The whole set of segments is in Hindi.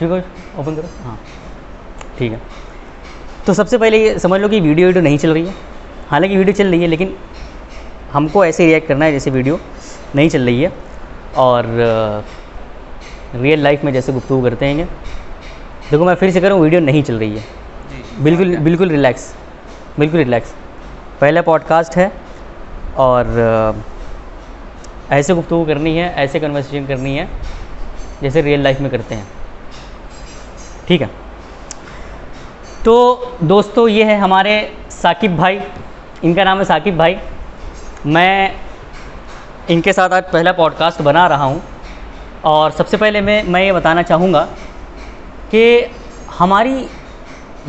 स्पीकर ओपन करो। हाँ ठीक है। तो सबसे पहले ये समझ लो कि वीडियो नहीं चल रही है। हालांकि वीडियो चल रही है, लेकिन हमको ऐसे रिएक्ट करना है जैसे वीडियो नहीं चल रही है, और रियल लाइफ में जैसे गुफ्तगू करते हैं। देखो मैं फिर से कह रहा हूँ, वीडियो नहीं चल रही है। बिल्कुल बिल्कुल रिलैक्स, बिल्कुल रिलैक्स। पहला पॉडकास्ट है और ऐसे गुफ्तगू करनी है, ऐसे कन्वर्सेशन करनी है जैसे रियल लाइफ में करते हैं, ठीक है। तो दोस्तों ये है हमारे साकिब भाई, इनका नाम है साकिब भाई। मैं इनके साथ आज पहला पॉडकास्ट बना रहा हूँ, और सबसे पहले मैं ये बताना चाहूँगा कि हमारी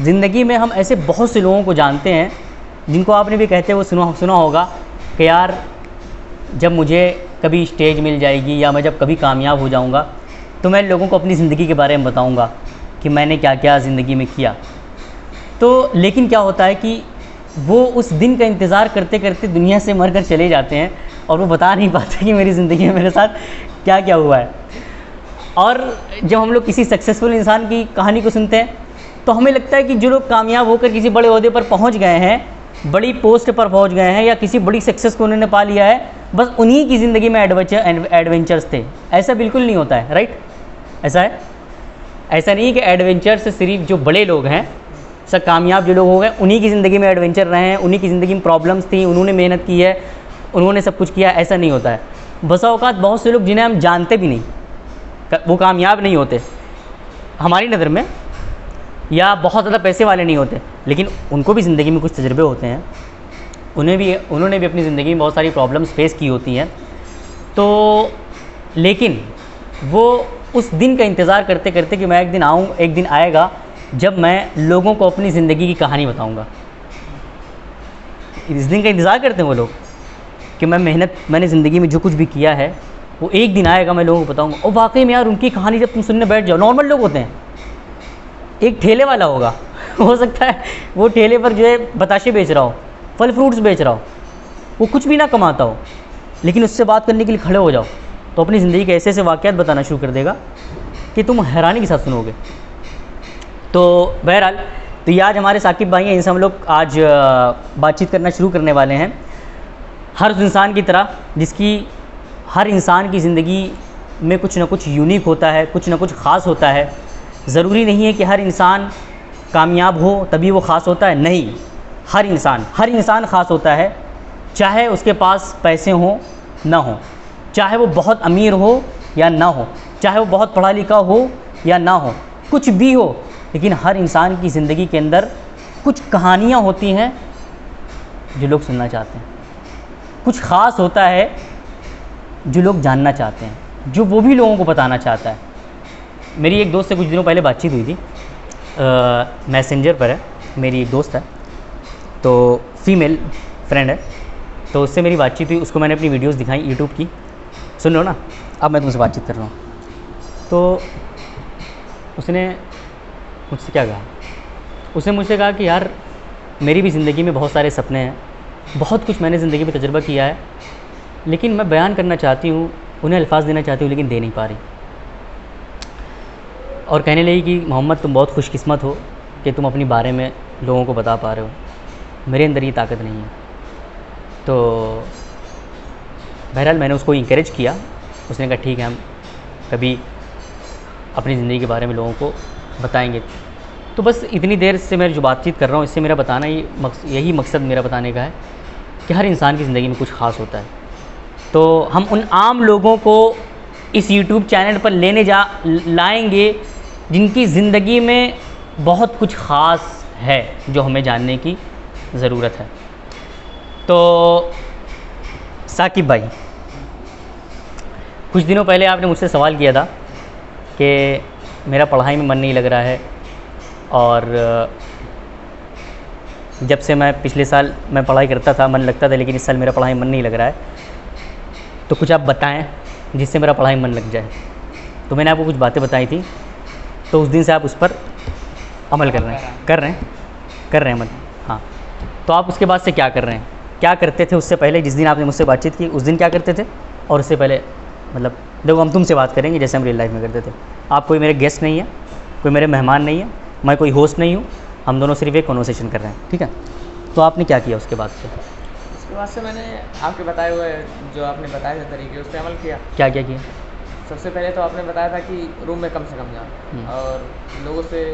ज़िंदगी में हम ऐसे बहुत से लोगों को जानते हैं जिनको आपने भी कहते हुए सुना होगा कि यार जब मुझे कभी स्टेज मिल जाएगी या मैं जब कभी कामयाब हो जाऊँगा तो मैं लोगों को अपनी ज़िंदगी के बारे में बताऊँगा कि मैंने क्या क्या ज़िंदगी में किया। तो लेकिन क्या होता है कि वो उस दिन का इंतज़ार करते करते दुनिया से मर कर चले जाते हैं और वो बता नहीं पाते कि मेरी ज़िंदगी में मेरे साथ क्या क्या हुआ है। और जब हम लोग किसी सक्सेसफुल इंसान की कहानी को सुनते हैं तो हमें लगता है कि जो लोग कामयाब होकर किसी बड़े ओहदे पर पहुंच गए हैं, बड़ी पोस्ट पर पहुंच गए हैं, या किसी बड़ी सक्सेस को उन्होंने पा लिया है, बस उन्हीं की ज़िंदगी में एडवेंचर्स थे। ऐसा बिल्कुल नहीं होता है, राइट? ऐसा है? ऐसा नहीं कि एडवेंचर्स सिर्फ जो बड़े लोग हैं, सब कामयाब जो लोग हो गए उन्हीं की ज़िंदगी में एडवेंचर रहे हैं, उन्हीं की ज़िंदगी में प्रॉब्लम्स थी, उन्होंने मेहनत की है, उन्होंने सब कुछ किया। ऐसा नहीं होता है। बसा औकात बहुत से लोग जिन्हें हम जानते भी नहीं, वो कामयाब नहीं होते हमारी नज़र में, या बहुत ज़्यादा पैसे वाले नहीं होते, लेकिन उनको भी ज़िंदगी में कुछ तजुर्बे होते हैं, उन्होंने भी अपनी ज़िंदगी में बहुत सारी प्रॉब्लम्स फेस की होती हैं। तो लेकिन वो उस दिन का इंतज़ार करते करते कि मैं एक दिन आएगा जब मैं लोगों को अपनी ज़िंदगी की कहानी बताऊंगा। इस दिन का इंतज़ार करते हैं वो लोग कि मैंने ज़िंदगी में जो कुछ भी किया है वो एक दिन आएगा, मैं लोगों को बताऊंगा। और वाकई में यार उनकी कहानी जब तुम सुनने बैठ जाओ, नॉर्मल लोग होते हैं, एक ठेले वाला होगा हो सकता है वो ठेले पर जो है बताशे बेच रहा हो, फल फ्रूट्स बेच रहा हो, वो कुछ भी ना कमाता हो, लेकिन उससे बात करने के लिए खड़े हो जाओ तो अपनी ज़िंदगी के ऐसे ऐसे वाक़यात बताना शुरू कर देगा कि तुम हैरानी के साथ सुनोगे। तो बहरहाल, तो ये आज हमारे साकिब भाई हैं, इनसे हम लोग आज बातचीत करना शुरू करने वाले हैं। हर उस इंसान की तरह जिसकी हर इंसान की ज़िंदगी में कुछ ना कुछ यूनिक होता है, कुछ ना कुछ ख़ास होता है। ज़रूरी नहीं है कि हर इंसान कामयाब हो तभी वो ख़ास होता है, नहीं, हर इंसान ख़ास होता है, चाहे उसके पास पैसे हों ना हो, चाहे वो बहुत अमीर हो या ना हो, चाहे वो बहुत पढ़ा लिखा हो या ना हो, कुछ भी हो, लेकिन हर इंसान की ज़िंदगी के अंदर कुछ कहानियाँ होती हैं जो लोग सुनना चाहते हैं, कुछ ख़ास होता है जो लोग जानना चाहते हैं, जो वो भी लोगों को बताना चाहता है। मेरी एक दोस्त से कुछ दिनों पहले बातचीत हुई थी, मैसेंजर पर है, मेरी एक दोस्त है, तो फीमेल फ्रेंड है, तो उससे मेरी बातचीत हुई, उसको मैंने अपनी वीडियोस दिखाई यूट्यूब की, सुन लो ना, अब मैं तुमसे बातचीत कर रहा हूँ। तो उसने मुझसे क्या कहा, उसने मुझसे कहा कि यार मेरी भी ज़िंदगी में बहुत सारे सपने हैं, बहुत कुछ मैंने ज़िंदगी में तजुर्बा किया है, लेकिन मैं बयान करना चाहती हूँ, उन्हें अल्फाज देना चाहती हूँ, लेकिन दे नहीं पा रही। और कहने लगी कि मोहम्मद तुम बहुत खुशकिस्मत हो कि तुम अपने बारे में लोगों को बता पा रहे हो, मेरे अंदर ये ताकत नहीं है। तो बहरहाल मैंने उसको इंकरेज किया, उसने कहा ठीक है, हम कभी अपनी ज़िंदगी के बारे में लोगों को बताएंगे। तो बस इतनी देर से मैं जो बातचीत कर रहा हूँ, इससे मेरा बताना यही मकसद मेरा बताने का है कि हर इंसान की ज़िंदगी में कुछ ख़ास होता है। तो हम उन आम लोगों को इस YouTube चैनल पर लाएंगे जिनकी ज़िंदगी में बहुत कुछ ख़ास है जो हमें जानने की ज़रूरत है। तो साकिब भाई, कुछ दिनों पहले आपने मुझसे सवाल किया था कि मेरा पढ़ाई में मन नहीं लग रहा है, और जब से मैं पिछले साल मैं पढ़ाई करता था मन लगता था, लेकिन इस साल मेरा पढ़ाई मन नहीं लग रहा है, तो कुछ आप बताएं जिससे मेरा पढ़ाई मन लग जाए। तो मैंने आपको कुछ बातें बताई थी, तो उस दिन से आप उस पर अमल कर रहे हैं अमल। हाँ, तो आप उसके बाद से क्या कर रहे हैं, क्या करते थे उससे पहले, जिस दिन आपने मुझसे बातचीत की उस दिन क्या करते थे, और उससे पहले, मतलब देखो हम तुमसे बात करेंगे जैसे हम रियल लाइफ में करते थे। आप कोई मेरे गेस्ट नहीं है, कोई मेरे मेहमान नहीं है, मैं कोई होस्ट नहीं हूँ, हम दोनों सिर्फ एक कन्वर्सेशन कर रहे हैं, ठीक है। तो आपने क्या किया उसके बाद से? उसके बाद से मैंने आपके बताए हुए जो आपने बताए थे तरीके उस पर अमल किया। क्या क्या किया? सबसे पहले तो आपने बताया था कि रूम में कम से कम जाओ और लोगों से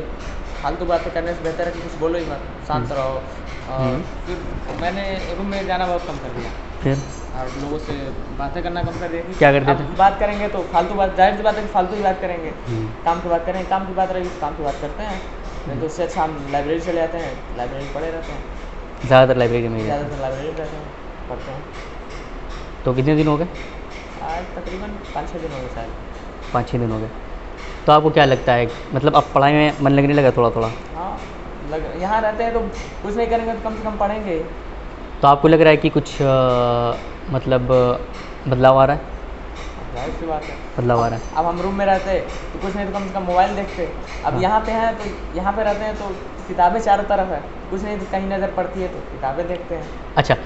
फालतू बातें करने से बेहतर है कि कुछ बोलो ही मत, शांत रहो। और फिर मैंने रूम में जाना बहुत कम कर दिया, फिर और लोगों से बातें करना कम कर दिया कि क्या करते अब थे? बात करेंगे तो फालतू बात, जाहिर सी बात है कि फालतू की बात करेंगे। काम की बात करेंगे, काम की बात रहेगी तो काम की बात करते हैं, नहीं तो उससे अच्छा हम लाइब्रेरी चले जाते हैं, लाइब्रेरी में पढ़े रहते हैं। ज़्यादातर लाइब्रेरी में ही रहते ज़्यादातर लाइब्रेरी में रहते हैं, पढ़ते हैं। हैं। तो कितने दिन हो गए? आज तकरीबन 5-6 दिन हो गए शायद। 5-6 दिन हो गए। तो आपको क्या लगता है, मतलब अब पढ़ाई में मन लगने लगा थोड़ा थोड़ा? हाँ, यहाँ रहते हैं तो कुछ नहीं करेंगे तो कम से कम पढ़ेंगे। तो आपको लग रहा है कि कुछ मतलब बदलाव आ रहा है? जाहिर सी बात है बदलाव आ रहा है। अब हम रूम में रहते तो कुछ नहीं तो कम से कम मोबाइल देखते। अब हाँ। यहाँ पे हैं तो यहाँ पे रहते हैं तो किताबें चारों तरफ है, कुछ नहीं तो कहीं नज़र पड़ती है तो किताबें देखते हैं। अच्छा,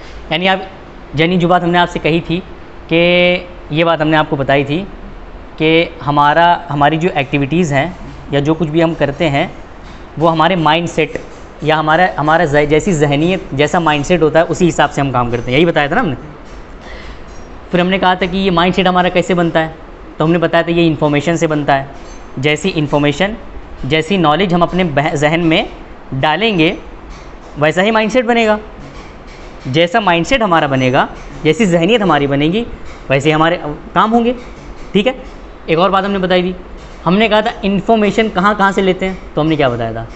यानी जो बात हमने आपसे कही थी कि ये बात हमने आपको बताई थी कि हमारी जो एक्टिविटीज़ हैं या जो कुछ भी हम करते हैं वो हमारे माइंड सेट या हमारा जैसी जहनीत, जैसा माइंड सेट होता है उसी हिसाब से हम काम करते हैं, यही बताया था ना हमने। फिर हमने कहा था कि ये माइंड सेट हमारा कैसे बनता है, तो हमने बताया था ये इन्फॉर्मेशन से बनता है। जैसी इन्फॉर्मेशन, जैसी नॉलेज हम अपने जहन में डालेंगे वैसा ही माइंड सेट बनेगा। जैसा माइंड सेट हमारा बनेगा, जैसी जहनीत हमारी बनेगी वैसे हमारे काम होंगे, ठीक है। एक और बात हमने बताई थी, हमने कहा था इन्फॉर्मेशन कहाँ से लेते हैं, तो हमने क्या बताया था,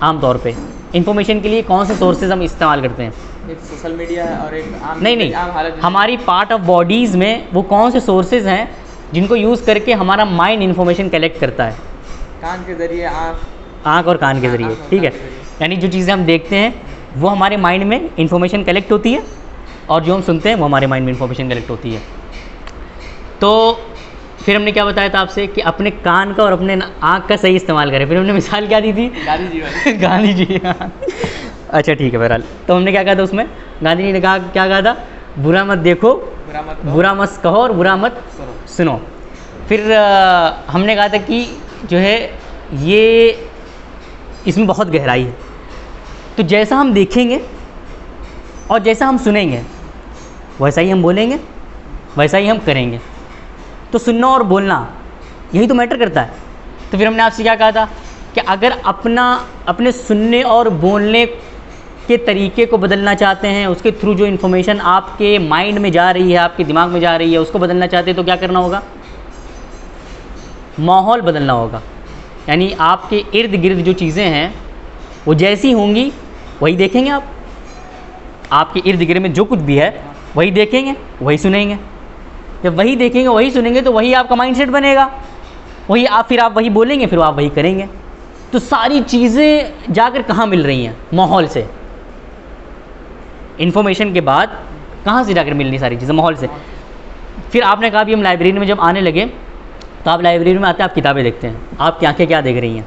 आम तौर पे इन्फॉर्मेशन के लिए कौन से सोर्सेज हम इस्तेमाल करते हैं? एक सोशल मीडिया है और एक आम नहीं, आम हालत हमारी पार्ट ऑफ बॉडीज़ में वो कौन से सोर्सेज हैं जिनको यूज़ करके हमारा माइंड इन्फॉर्मेशन कलेक्ट करता है? कान के ज़रिए, आँख और कान के ज़रिए, आँख और ठीक है। कान के ज़रिए। यानी जो चीज़ें हम देखते हैं वो हमारे माइंड में इन्फॉर्मेशन कलेक्ट होती है और जो हम सुनते हैं वो हमारे माइंड में इन्फॉर्मेशन कलेक्ट होती है। तो फिर हमने क्या बताया था आपसे कि अपने कान का और अपने आँख का सही इस्तेमाल करें। फिर हमने मिसाल क्या दी थी? गांधी जी वाली। गांधी जी, हाँ। अच्छा ठीक है, बहरहाल तो हमने क्या कहा था उसमें, गांधी जी ने कहा, क्या कहा था, बुरा मत देखो, बुरा मत कहो और बुरा मत सुनो। फिर हमने कहा था कि जो है ये इसमें बहुत गहराई है, तो जैसा हम देखेंगे और जैसा हम सुनेंगे वैसा ही हम बोलेंगे, वैसा ही हम करेंगे। तो सुनना और बोलना यही तो मैटर करता है। तो फिर हमने आपसे क्या कहा था कि अगर अपने सुनने और बोलने के तरीके को बदलना चाहते हैं, उसके थ्रू जो इन्फॉर्मेशन आपके माइंड में जा रही है, आपके दिमाग में जा रही है, उसको बदलना चाहते हैं तो क्या करना होगा, माहौल बदलना होगा। यानी आपके इर्द गिर्द जो चीज़ें हैं वो जैसी होंगी वही देखेंगे आप। आपके इर्द गिर्द में जो कुछ भी है वही देखेंगे, वही सुनेंगे। जब वही देखेंगे, वही सुनेंगे तो वही आपका माइंडसेट बनेगा, वही फिर आप वही बोलेंगे, फिर आप वही करेंगे। तो सारी चीज़ें जाकर कहाँ मिल रही हैं? माहौल से। इन्फॉर्मेशन के बाद कहाँ से जाकर मिल रही सारी चीज़ें? माहौल से। फिर आपने कहा भी हम लाइब्रेरी में जब आने लगे तो आप लाइब्रेरी में आते हैं, आप किताबें देखते हैं, आपकी आंखें क्या देख रही हैं?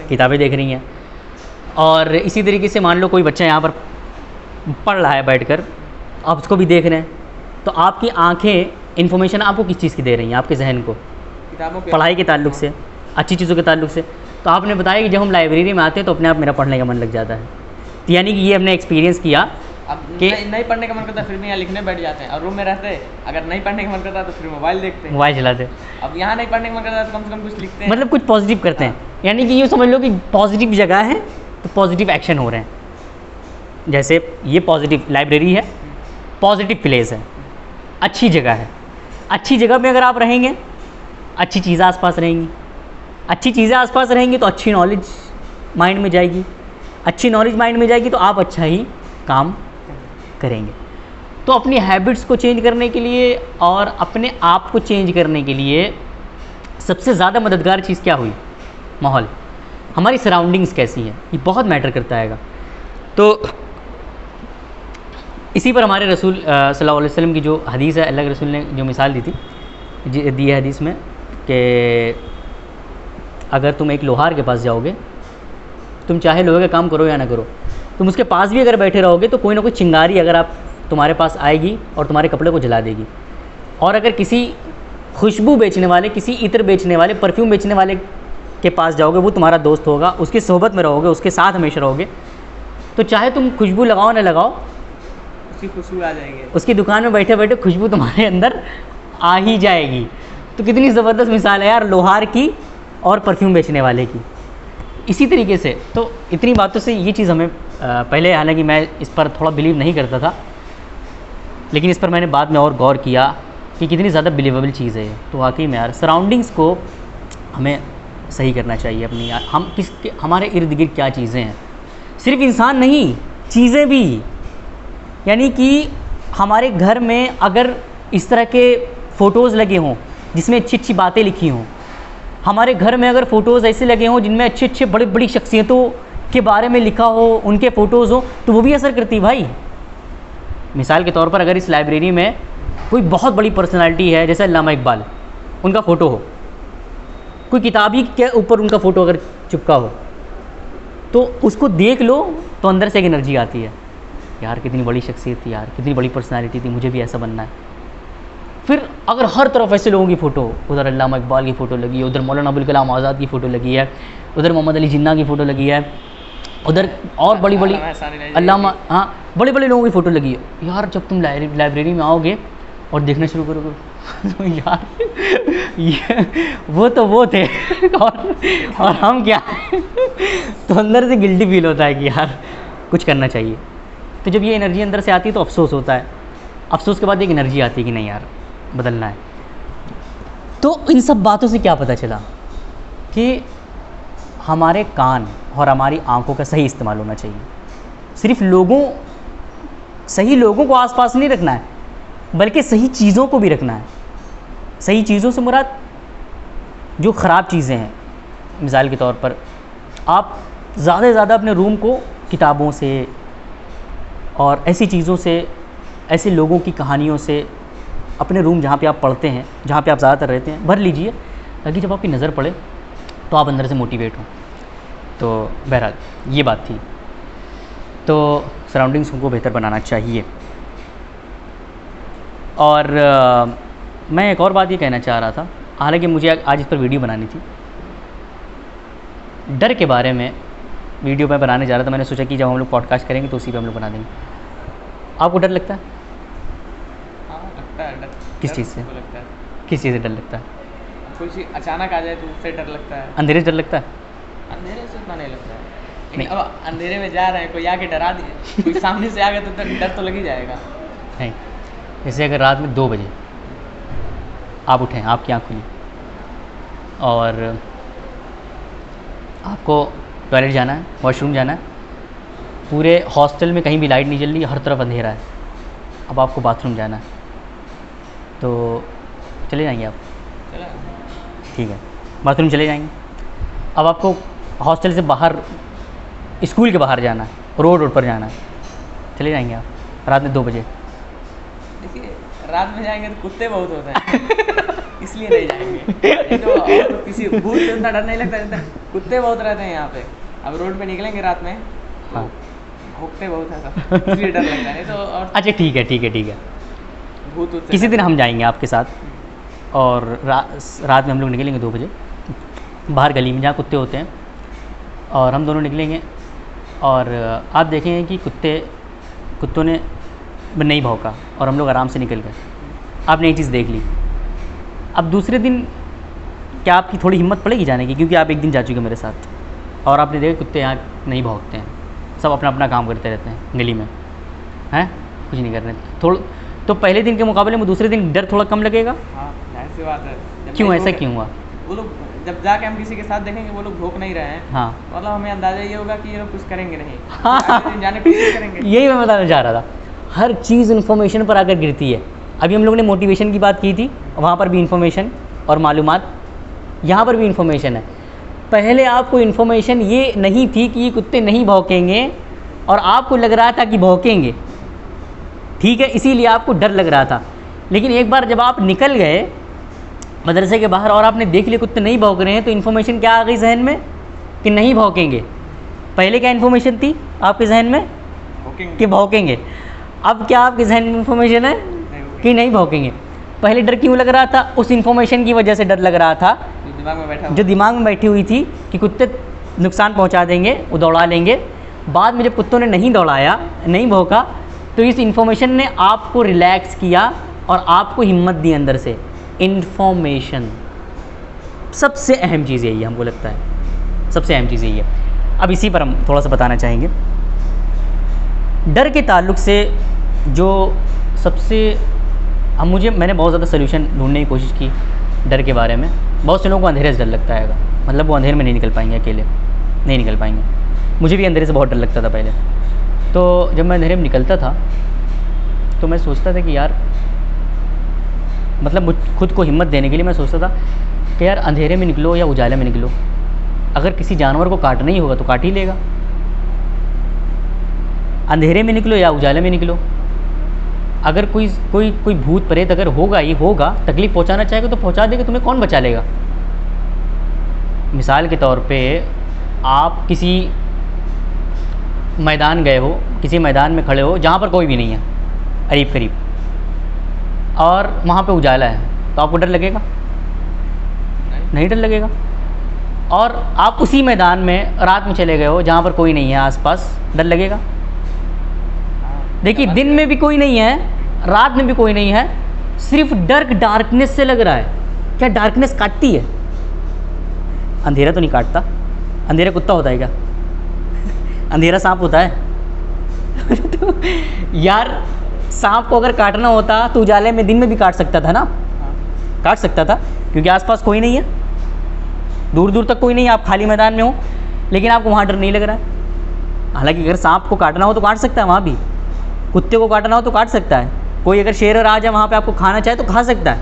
किताबें देख रही हैं। और इसी तरीके से मान लो कोई बच्चा यहाँ पर पढ़ रहा है बैठकर, आप उसको भी देख रहे हैं, तो आपकी आंखें इन्फॉर्मेशन आपको किस चीज़ की दे रही हैं? आपके जहन को पढ़ाई के ताल्लुक से, अच्छी चीज़ों के ताल्लुक से। तो आपने बताया कि जब हम लाइब्रेरी में आते हैं तो अपने आप मेरा पढ़ने का मन लग जाता है। तो यानी कि ये हमने एक्सपीरियंस किया कि नहीं पढ़ने का मन करता फिर भी यहाँ लिखने बैठ जाते हैं, और रूम में रहते अगर नहीं पढ़ने का मन करता तो फिर मोबाइल देखते हैं, मोबाइल चलाते। अब यहाँ नहीं पढ़ने का मन करता तो कम से कम कुछ लिखते हैं, मतलब कुछ पॉजिटिव करते हैं। यानी कि ये समझ लो कि पॉजिटिव जगह है तो पॉजिटिव एक्शन हो रहे हैं। जैसे ये पॉजिटिव लाइब्रेरी है, पॉजिटिव प्लेस है, अच्छी जगह है। अच्छी जगह में अगर आप रहेंगे, अच्छी चीज़ें आसपास रहेंगी, अच्छी चीज़ें आसपास रहेंगी तो अच्छी नॉलेज माइंड में जाएगी, अच्छी नॉलेज माइंड में जाएगी तो आप अच्छा ही काम करेंगे। तो अपनी हैबिट्स को चेंज करने के लिए और अपने आप को चेंज करने के लिए सबसे ज़्यादा मददगार चीज़ क्या हुई? माहौल। हमारी सराउंडिंग्स कैसी हैं, ये बहुत मैटर करता है। तो इसी पर हमारे रसूल सल्लल्लाहु अलैहि वसल्लम की जो हदीस है, अल्लाह के रसूल ने जो मिसाल दी है हदीस में कि अगर तुम एक लोहार के पास जाओगे, तुम चाहे लोहे का काम करो या ना करो, तुम उसके पास भी अगर बैठे रहोगे तो कोई ना कोई चिंगारी अगर आप तुम्हारे पास आएगी और तुम्हारे कपड़े को जला देगी। और अगर किसी खुशबू बेचने वाले, किसी इत्र बेचने वाले, परफ्यूम बेचने वाले के पास जाओगे, वो तुम्हारा दोस्त होगा, उसकी सोहबत में रहोगे, उसके साथ हमेशा रहोगे, तो चाहे तुम खुशबू लगाओ ना लगाओ, उसकी खुशबू आ जाएगी। उसकी दुकान में बैठे बैठे खुशबू तुम्हारे अंदर आ ही जाएगी। तो कितनी ज़बरदस्त मिसाल है यार लोहार की और परफ्यूम बेचने वाले की। इसी तरीके से तो इतनी बातों से ये चीज़ हमें पहले, हालांकि मैं इस पर थोड़ा बिलीव नहीं करता था, लेकिन इस पर मैंने बाद में और गौर किया कि कितनी ज़्यादा बिलीवेबल चीज़ है ये। तो वाकई में यार सराउंडिंग्स को हमें सही करना चाहिए अपनी। यार हम हमारे इर्द गिर्द क्या चीज़ें हैं, सिर्फ इंसान नहीं, चीज़ें भी। यानी कि हमारे घर में अगर इस तरह के फ़ोटोज़ लगे हों जिसमें अच्छी अच्छी बातें लिखी हों, हमारे घर में अगर फ़ोटोज़ ऐसे लगे हों जिनमें अच्छे अच्छे बड़ी बड़ी शख्सियतों के बारे में लिखा हो, उनके फ़ोटोज़ हो, तो वो भी असर करती है भाई। मिसाल के तौर पर अगर इस लाइब्रेरी में कोई बहुत बड़ी पर्सनालिटी है, जैसे अल्लामा इकबाल, उनका फ़ोटो हो, कोई किताब ही के ऊपर उनका फ़ोटो अगर चिपका हो, तो उसको देख लो तो अंदर से एक एनर्जी आती है, यार कितनी बड़ी शख्सियत थी, यार कितनी बड़ी पर्सनालिटी थी, मुझे भी ऐसा बनना है। फिर अगर हर तरफ ऐसे लोगों की फ़ोटो, उधर अल्लामा इकबाल की फ़ोटो लगी है, उधर मौलाना अबुल कलाम आज़ाद की फ़ोटो लगी है, उधर मोहम्मद अली जिन्ना की फ़ोटो लगी है, उधर और बड़ी बड़ी अल्लामा, हाँ बड़े बड़े लोगों की फ़ोटो लगी है, यार जब तुम लाइब्रेरी में आओगे और देखना शुरू करोगे तो यार ये वो थे और हम क्या तो अंदर से गिल्टी फील होता है कि यार कुछ करना चाहिए। तो जब ये एनर्जी अंदर से आती है तो अफसोस होता है, अफसोस के बाद एक एनर्जी आती है कि नहीं यार बदलना है। तो इन सब बातों से क्या पता चला कि हमारे कान और हमारी आंखों का सही इस्तेमाल होना चाहिए। सिर्फ सही लोगों को आसपास नहीं रखना है, बल्कि सही चीज़ों को भी रखना है। सही चीज़ों से मुराद जो ख़राब चीज़ें हैं, मिसाल के तौर पर आप ज़्यादा से ज़्यादा अपने रूम को किताबों से और ऐसी चीज़ों से, ऐसे लोगों की कहानियों से, अपने रूम जहाँ पे आप पढ़ते हैं, जहाँ पे आप ज़्यादातर रहते हैं, भर लीजिए, ताकि जब आपकी नज़र पड़े तो आप अंदर से मोटिवेट हों। तो बहरहाल ये बात थी। तो सराउंडिंग्स को बेहतर बनाना चाहिए। और मैं एक और बात ये कहना चाह रहा था, हालांकि मुझे आज इस पर वीडियो बनानी थी। डर के बारे में वीडियो मैं बनाने जा रहा था। मैंने सोचा कि जब हम लोग पॉडकास्ट करेंगे तो उसी पे हम लोग बना देंगे। आपको डर लगता है? हाँ लगता है डर। किस चीज़ से? लगता है, किस चीज़ से डर लगता है? कोई चीज़ अचानक आ जाए तो उससे डर लगता है। अंधेरे से डर लगता है? अंधेरे से उतना नहीं लगता है, नहीं। लेकिन अब अंधेरे में जा रहे हैं, कोई आके डरा दिए, कोई सामने से आ गया तो डर तो लग ही जाएगा। नहीं, जैसे अगर रात में 2 बजे आप उठें, आपकी आँख खुली और आपको टॉयलेट जाना है, वॉशरूम जाना है, पूरे हॉस्टल में कहीं भी लाइट नहीं जल रही, हर तरफ अंधेरा है, अब आपको बाथरूम जाना है, तो चले जाएंगे आप? चला ठीक है, बाथरूम चले जाएंगे। अब आपको हॉस्टल से बाहर, स्कूल के बाहर जाना है, रोड पर जाना है, चले जाएंगे आप रात में 2 बजे? देखिए रात में जाएंगे तो कुत्ते बहुत होते हैं इसलिए नहीं जाएंगे। नहीं तो और तो किसी भूत से उतना डर नहीं लगता, जितना कुत्ते बहुत रहते हैं यहाँ पे। अब रोड पे निकलेंगे रात में तो हाँ। भौंकते बहुत हैं सब, इसलिए डर लगता है। नहीं तो और अच्छा ठीक है, भूत ऊत से किसी दिन हम जाएंगे आपके साथ और रात में हम लोग निकलेंगे 2 बजे बाहर गली में जहाँ कुत्ते होते हैं, और हम दोनों निकलेंगे और आप देखेंगे कि कुत्तों ने नहीं भौंका और हम लोग आराम से निकल गए। आपने ये चीज़ देख ली। अब दूसरे दिन क्या आपकी थोड़ी हिम्मत पड़ेगी जाने की, क्योंकि आप एक दिन जा चुके मेरे साथ और आपने देखा कुत्ते यहाँ नहीं भौंकते हैं, सब अपना अपना काम करते रहते हैं गली में, हैं कुछ नहीं कर रहे थोड़ा। तो पहले दिन के मुकाबले में दूसरे दिन डर थोड़ा कम लगेगा। हाँ जाहिर सी बात है। जब क्यों, नहीं ऐसा भौंके- क्यों हुआ? वो लोग जब जाके हम किसी के साथ देखेंगे वो लोग भौंक नहीं रहे हैं, हाँ मतलब हमें अंदाजा ये होगा कि ये लोग कुछ करेंगे नहीं, अगले दिन जाने की कोशिश करेंगे। यही मैं बताना चाह रहा था, हर चीज़ इन्फॉर्मेशन पर आकर गिरती है। अभी हम लोग ने मोटिवेशन की बात की थी, वहाँ पर भी इन्फॉर्मेशन और मालूमात, यहाँ पर भी इन्फॉर्मेशन है। पहले आपको इन्फॉर्मेशन ये नहीं थी कि ये कुत्ते नहीं भौंकेंगे और आपको लग रहा था कि भौंकेंगे, ठीक है, इसीलिए आपको डर लग रहा था। लेकिन एक बार जब आप निकल गए मदरसे के बाहर और आपने देख लिया कुत्ते नहीं भौंक रहे हैं, तो इन्फॉर्मेशन क्या आ गई जहन में कि नहीं भौंकेंगे। पहले क्या इन्फॉर्मेशन थी आपके जहन में भौंकेंगे कि भौंकेंगे, अब क्या आपके जहन में इन्फॉर्मेशन है नहीं भौंकेंगे। कि नहीं भौंकेंगे। पहले डर क्यों लग रहा था? उस इन्फॉर्मेशन की वजह से डर लग रहा था जो दिमाग में बैठा जो दिमाग में बैठी हुई थी कि कुत्ते नुकसान पहुंचा देंगे, वो दौड़ा लेंगे। बाद में जब कुत्तों ने नहीं दौड़ाया, नहीं भौंका, तो इस इन्फॉर्मेशन ने आपको रिलैक्स किया और आपको हिम्मत दी अंदर से। इन्फॉर्मेशन सबसे अहम चीज़ यही है, हमको लगता है सबसे अहम चीज़ यही है। अब इसी पर हम थोड़ा सा बताना चाहेंगे। डर के ताल्लुक से जो सबसे मैंने बहुत ज़्यादा सोल्यूशन ढूंढने की कोशिश की डर के बारे में। बहुत से लोगों को अंधेरे से डर लगता है, मतलब वो अंधेरे में नहीं निकल पाएंगे, अकेले नहीं निकल पाएंगे। मुझे भी अंधेरे से बहुत डर लगता था पहले। तो जब मैं अंधेरे में निकलता था तो मैं सोचता था कि यार, मतलब खुद को हिम्मत देने के लिए मैं सोचता था कि यार अंधेरे में निकलो या उजाले में निकलो, अगर किसी जानवर को काटना ही होगा तो काट ही लेगा। अंधेरे में निकलो या उजाले में निकलो, अगर कोई भूत प्रेत अगर होगा ही होगा, तकलीफ़ पहुंचाना चाहेगा तो पहुंचा देगा, तुम्हें कौन बचा लेगा। मिसाल के तौर पे आप किसी मैदान गए हो, किसी मैदान में खड़े हो जहाँ पर कोई भी नहीं है करीब करीब, और वहाँ पे उजाला है, तो आपको डर लगेगा? नहीं डर लगेगा। और आप उसी मैदान में रात में चले गए हो जहाँ पर कोई नहीं है आसपास, डर लगेगा? देखिए, दिन में भी कोई नहीं है, रात में भी कोई नहीं है, सिर्फ डर डार्कनेस से लग रहा है। क्या डार्कनेस काटती है? अंधेरा तो नहीं काटता। अंधेरा कुत्ता होता है क्या? अंधेरा सांप होता है? तो यार, सांप को अगर काटना होता तो उजाले में दिन में भी काट सकता था ना? काट सकता था, क्योंकि आसपास कोई नहीं है, दूर दूर तक कोई नहीं है, आप खाली मैदान में हो, लेकिन आपको वहाँ डर नहीं लग रहा है। हालांकि अगर सांप को काटना हो तो काट सकता है वहाँ भी, कुत्ते को काटना हो तो काट सकता है, कोई अगर शेर आ जाए वहाँ पे आपको खाना चाहे तो खा सकता है,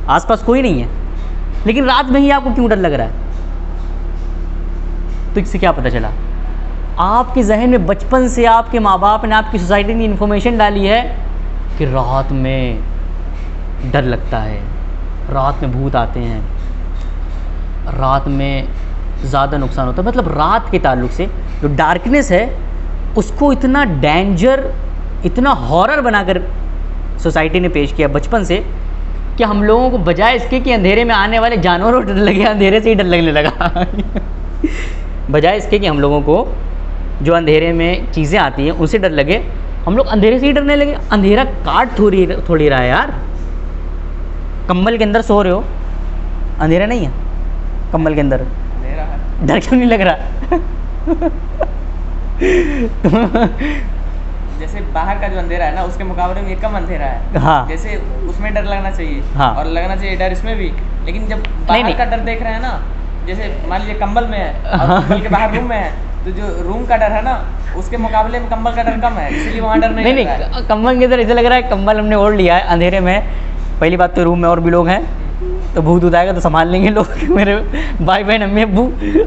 आसपास कोई नहीं है। लेकिन रात में ही आपको क्यों डर लग रहा है? तो इससे क्या पता चला? आपके जहन में बचपन से आपके माँ बाप ने, आपकी सोसाइटी ने इन्फॉर्मेशन डाली है कि रात में डर लगता है, रात में भूत आते हैं, रात में ज़्यादा नुकसान होता है। मतलब रात के ताल्लुक से जो डार्कनेस है उसको इतना डेंजर, इतना हॉरर बनाकर सोसाइटी ने पेश किया बचपन से कि हम लोगों को बजाय इसके कि अंधेरे में आने वाले जानवरों डर लगे, अंधेरे से ही डर लगने लगा। बजाय इसके कि हम लोगों को जो अंधेरे में चीज़ें आती हैं उनसे डर लगे, हम लोग अंधेरे से ही डरने लगे। अंधेरा काट थोड़ी रहा है यार। कंबल के अंदर सो रहे हो, अंधेरा नहीं है कंबल के अंदर, अंधेरा है। डर क्यों नहीं लग रहा? जैसे बाहर का जो अंधेरा है ना, उसके मुकाबले में कम अंधेरा है। हाँ। जैसे उसमें डर लगना चाहिए, हाँ। और लगना चाहिए डर इसमें भी। लेकिन जब बाहर का डर देख रहे हैं ना, जैसे मान लीजिए कंबल में है और कंबल के बाहर रूम में है, तो जो रूम का डर है ना, उसके मुकाबले में कंबल का डर कम है, इसलिए वहाँ डर नहीं लगता है। कंबल के अंदर ऐसा लग रहा है कंबल हमने ओढ़ लिया है अंधेरे में। पहली बात तो रूम में और भी लोग हैं, तो भूत उठाएगा तो संभाल लेंगे लोग, मेरे भाई बहन अम्मी अब्बू,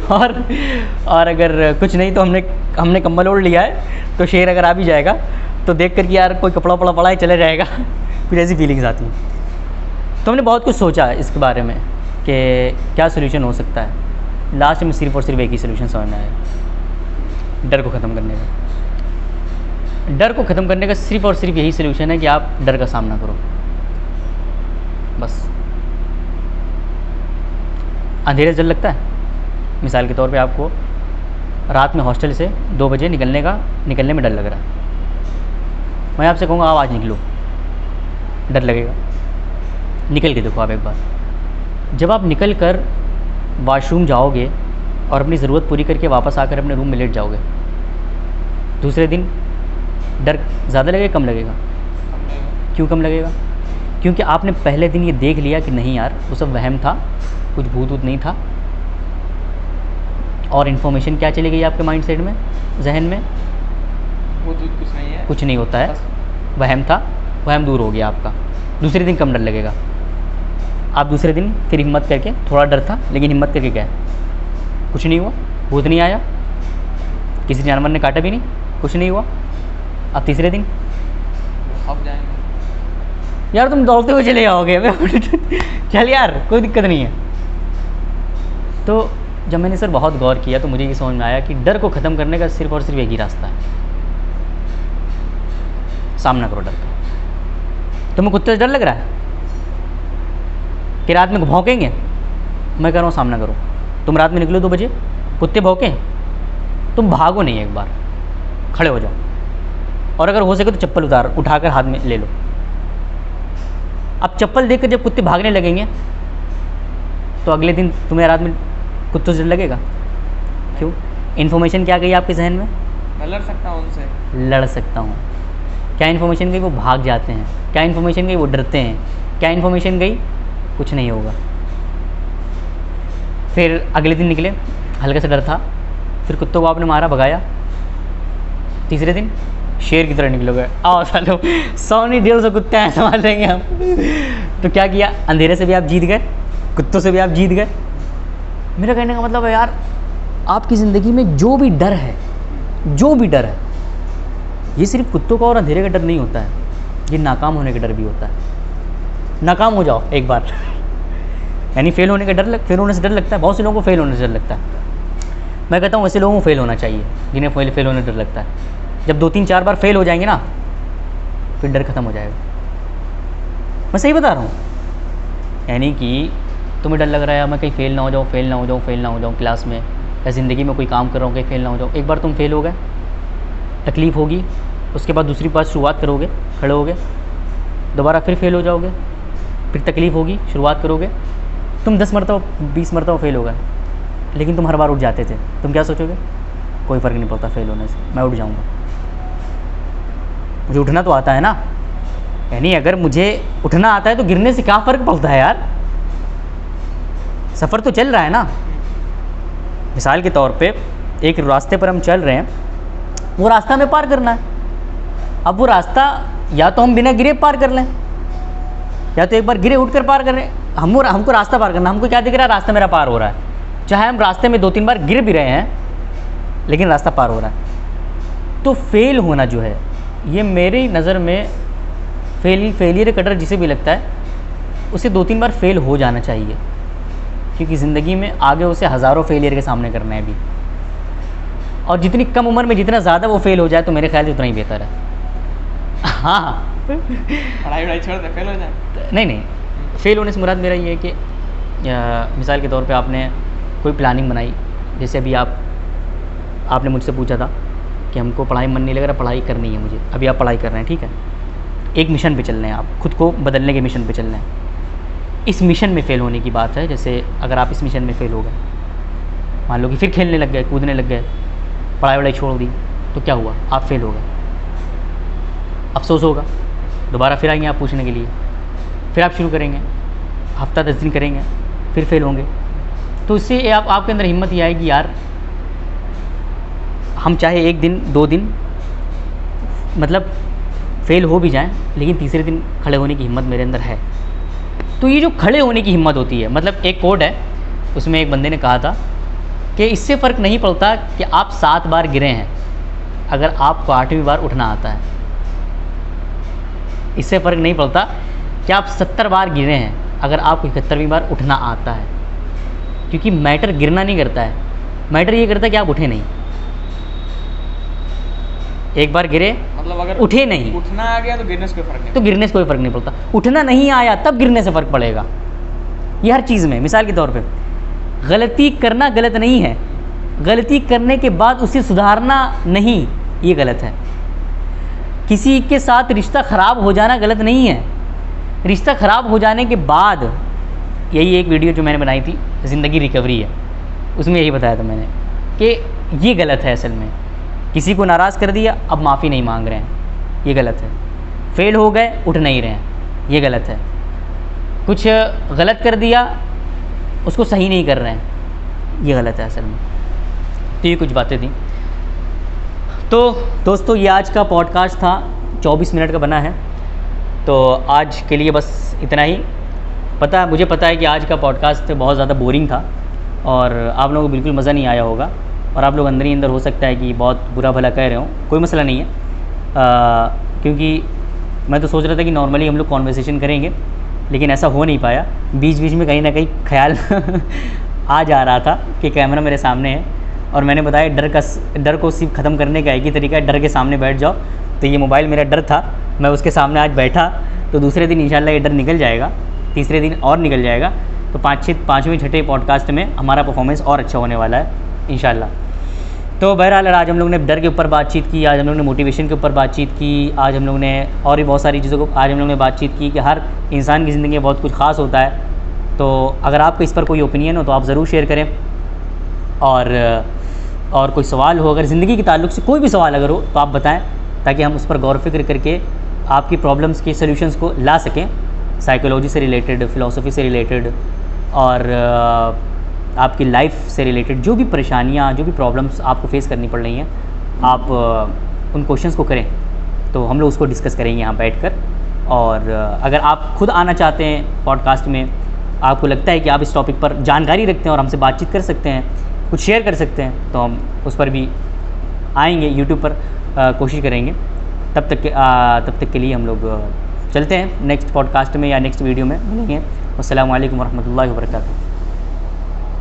और अगर कुछ नहीं तो हमने कंबल ओढ़ लिया है, तो शेर अगर आ भी जाएगा तो देख कर कि यार कोई कपड़ा उपड़ा पड़ा ही चले जाएगा। कुछ ऐसी फीलिंग्स आती हैं। तो हमने बहुत कुछ सोचा है इसके बारे में कि क्या सोल्यूशन हो सकता है। लास्ट में सिर्फ और सिर्फ एक ही सोल्यूशन समझ में आया, डर को ख़त्म करने का। डर को ख़त्म करने का सिर्फ और सिर्फ यही सोल्यूशन है कि आप डर का सामना करो, बस। अंधेरे से डर लगता है, मिसाल के तौर पे आपको रात में हॉस्टल से 2 बजे निकलने में डर लग रहा है, मैं आपसे कहूँगा आप आज निकलो, डर लगेगा। निकल के देखो आप एक बार। जब आप निकल कर वॉशरूम जाओगे और अपनी ज़रूरत पूरी करके वापस आकर अपने रूम में लेट जाओगे, दूसरे दिन डर ज़्यादा लगेगा कम लगेगा? क्यों कम लगेगा? क्योंकि आपने पहले दिन ये देख लिया कि नहीं यार वो सब वहम था, कुछ भूत वूत नहीं था। और इन्फॉर्मेशन क्या चली गई आपके माइंड सेट में, जहन में? वो तो कुछ नहीं है, कुछ नहीं होता है, वहम था, वहम दूर हो गया आपका। दूसरे दिन कम डर लगेगा। आप दूसरे दिन फिर हिम्मत करके, थोड़ा डर था लेकिन हिम्मत करके गए, कुछ नहीं हुआ, भूत नहीं आया, किसी जानवर ने काटा भी नहीं, कुछ नहीं हुआ। अब तीसरे दिन अब जाएंगे, यार तुम दौड़ते हुए चले जाओगे। चल यार कोई दिक्कत नहीं है। तो जब मैंने सर बहुत गौर किया तो मुझे ये समझ में आया कि डर को ख़त्म करने का सिर्फ और सिर्फ एक ही रास्ता है, सामना करो डर का। तुम्हें कुत्ते से डर लग रहा है कि रात में भौंकेंगे? मैं कह रहा हूँ सामना करो। तुम रात में निकलो 2 बजे, कुत्ते भौंके, तुम भागो नहीं, एक बार खड़े हो जाओ, और अगर हो सके तो चप्पल उठाकर हाथ में ले लो। अब चप्पल देखकर जब कुत्ते भागने लगेंगे तो अगले दिन तुम्हें रात में कुत्तों से डर लगेगा? क्यों? इन्फॉर्मेशन क्या गई आपके जहन में? मैं लड़ सकता हूँ उनसे। लड़ सकता हूँ। क्या इन्फॉर्मेशन गई? वो भाग जाते हैं। क्या इन्फॉर्मेशन गई? वो डरते हैं। क्या इन्फॉर्मेशन गई? कुछ नहीं होगा। फिर अगले दिन निकले, हल्का सा डर था, फिर कुत्तों को आपने मारा, भगाया। तीसरे दिन शेर की तरह निकलोगे, आओ चलो 100-150 कुत्ते हैं, संभाल लेंगे हम। तो क्या किया? अंधेरे से भी आप जीत गए, कुत्तों से भी आप जीत गए। मेरा कहने का मतलब है यार, आपकी ज़िंदगी में जो भी डर है, जो भी डर है, ये सिर्फ कुत्तों का और अंधेरे का डर नहीं होता है, ये नाकाम होने का डर भी होता है। नाकाम हो जाओ एक बार, यानी फेल होने का डर, फेल होने से डर लगता है। बहुत से लोगों को फेल होने से डर लगता है। मैं कहता हूँ ऐसे लोगों को फेल होना चाहिए जिन्हें फेल होने से डर लगता है। जब 2-3-4 बार फेल हो जाएंगे ना, फिर डर खत्म हो जाएगा। मैं सही बता रहा हूँ। यानी कि तुम्हें डर लग रहा है मैं कहीं फेल ना हो जाऊँ, फेल ना हो जाऊँ, फेल ना हो जाऊँ क्लास में या ज़िंदगी में कोई काम कर रहा हूँ, कहीं फेल ना हो जाऊँ। एक बार तुम फेल हो गए, तकलीफ़ होगी, उसके बाद दूसरी बार शुरुआत करोगे, खड़े होगे, दोबारा फिर फेल हो जाओगे, फिर तकलीफ़ होगी, शुरुआत करोगे। तुम 10 मरतबा 20 मरतबा फेल हो गए, लेकिन तुम हर बार उठ जाते थे। तुम क्या सोचोगे? कोई फ़र्क नहीं पड़ता फेल होने से, मैं उठ जाऊँगा, मुझे उठना तो आता है ना। यानी अगर मुझे उठना आता है तो गिरने से क्या फ़र्क पड़ता है यार, सफ़र तो चल रहा है ना। मिसाल के तौर पे एक रास्ते पर हम चल रहे हैं, वो रास्ता हमें पार करना है। अब वो रास्ता या तो हम बिना गिरे पार कर लें, या तो एक बार गिरे उठकर पार कर रहे हैं। हमको रास्ता पार करना, हमको क्या दिख रहा है? रास्ता मेरा पार हो रहा है। चाहे हम रास्ते में 2-3 बार गिर भी रहे हैं, लेकिन रास्ता पार हो रहा है। तो फेल होना जो है, ये मेरी नज़र में फेलियर का डर जिसे भी लगता है, उसे 2-3 बार फेल हो जाना चाहिए, क्योंकि ज़िंदगी में आगे उसे हज़ारों फेलियर के सामने करना है अभी। और जितनी कम उम्र में जितना ज़्यादा वो फेल हो जाए तो मेरे ख्याल से उतना ही बेहतर है। हाँ, पढ़ाई छोड़ दे, फेल हो जाए। नहीं, फेल होने से मुराद मेरा ये है कि मिसाल के तौर पे आपने कोई प्लानिंग बनाई, जैसे अभी आपने मुझसे पूछा था कि हमको पढ़ाई में मन नहीं लग रहा, पढ़ाई करनी है मुझे। अभी आप पढ़ाई कर रहे हैं, ठीक है, एक मिशन पे चल रहे हैं, आप खुद को बदलने के मिशन पे चल रहे हैं। इस मिशन में फ़ेल होने की बात है। जैसे अगर आप इस मिशन में फ़ेल हो गए, मान लो कि फिर खेलने लग गए, कूदने लग गए, पढ़ाई छोड़ दी, तो क्या हुआ? आप फेल हो गए। अफसोस होगा, दोबारा फिर आएंगे आप पूछने के लिए, फिर आप शुरू करेंगे, हफ्ता 10 दिन करेंगे, फिर फेल होंगे। तो इससे आपके अंदर हिम्मत ये आएगी यार, हम चाहे 1 दिन 2 दिन मतलब फेल हो भी जाएं, लेकिन तीसरे दिन खड़े होने की हिम्मत मेरे अंदर है। तो ये जो खड़े होने की हिम्मत होती है, मतलब एक कोड है, उसमें एक बंदे ने कहा था कि इससे फ़र्क नहीं पड़ता कि आप 7 बार गिरे हैं अगर आपको 8वीं बार उठना आता है। इससे फ़र्क नहीं पड़ता कि आप 70 बार गिरे हैं अगर आपको 71वीं बार उठना आता है, क्योंकि मैटर गिरना नहीं करता है, मैटर ये करता है कि आप उठे नहीं। एक बार गिरे, मतलब अगर उठे नहीं, उठना आ गया तो गिरने से कोई फ़र्क नहीं, तो गिरने से कोई फ़र्क नहीं पड़ता। उठना नहीं आया तब गिरने से फ़र्क पड़ेगा। ये हर चीज़ में, मिसाल के तौर पे गलती करना गलत नहीं है, गलती करने के बाद उसे सुधारना नहीं, ये गलत है। किसी के साथ रिश्ता ख़राब हो जाना गलत नहीं है, रिश्ता ख़राब हो जाने के बाद, यही एक वीडियो जो मैंने बनाई थी ज़िंदगी रिकवरी है, उसमें यही बताया था मैंने कि ये गलत है। असल में किसी को नाराज़ कर दिया, अब माफ़ी नहीं मांग रहे हैं, ये गलत है। फेल हो गए, उठ नहीं रहे हैं, ये गलत है। कुछ गलत कर दिया, उसको सही नहीं कर रहे हैं, ये गलत है असल में। तो ये कुछ बातें थी। तो दोस्तों, ये आज का पॉडकास्ट था, 24 मिनट का बना है। तो आज के लिए बस इतना ही। मुझे पता है कि आज का पॉडकास्ट बहुत ज़्यादा बोरिंग था और आप लोगों को बिल्कुल मज़ा नहीं आया होगा, और आप लोग अंदर ही अंदर हो सकता है कि बहुत बुरा भला कह रहे हो। कोई मसला नहीं है, क्योंकि मैं तो सोच रहा था कि नॉर्मली हम लोग कॉन्वर्सेशन करेंगे, लेकिन ऐसा हो नहीं पाया। बीच बीच में कहीं ना कहीं ख्याल आ जा रहा था कि कैमरा मेरे सामने है, और मैंने बताया डर को सिर्फ ख़त्म करने का एक ही तरीका है, डर के सामने बैठ जाओ। तो ये मोबाइल मेरा डर था, मैं उसके सामने आज बैठा, तो दूसरे दिन इंशाल्लाह ये डर निकल जाएगा, तीसरे दिन और निकल जाएगा। तो पाँचवीं छठे पॉडकास्ट में हमारा परफॉर्मेंस और अच्छा होने वाला है इंशाल्लाह। तो बहरहाल आज हम लोग ने डर के ऊपर बातचीत की, आज हम लोग ने मोटिवेशन के ऊपर बातचीत की, आज हम लोग ने और भी बहुत सारी चीज़ों को आज हम लोग ने बातचीत की कि हर इंसान की ज़िंदगी में बहुत कुछ ख़ास होता है। तो अगर आपका इस पर कोई ओपिनियन हो तो आप ज़रूर शेयर करें, और कोई सवाल हो, अगर ज़िंदगी के ताल्लुक़ से कोई भी सवाल अगर हो तो आप बताएं, ताकि हम उस पर गौर फिक्र करके आपकी प्रॉब्लम्स के सॉल्यूशंस को ला सकें, साइकोलॉजी से रिलेटेड, फ़िलासफ़ी से रिलेटेड और आपकी लाइफ से रिलेटेड जो भी परेशानियाँ, जो भी प्रॉब्लम्स आपको फेस करनी पड़ रही हैं, आप उन क्वेश्चंस को करें तो हम लोग उसको डिस्कस करेंगे यहाँ बैठकर। और अगर आप खुद आना चाहते हैं पॉडकास्ट में, आपको लगता है कि आप इस टॉपिक पर जानकारी रखते हैं और हमसे बातचीत कर सकते हैं, कुछ शेयर कर सकते हैं, तो हम उस पर भी आएंगे, यूट्यूब पर कोशिश करेंगे। तब तक के लिए हम लोग चलते हैं नेक्स्ट पॉडकास्ट में या नेक्स्ट वीडियो में मिलेंगे। अस्सलामु अलैकुम वरहमतुल्लाहि वबरकातुहू।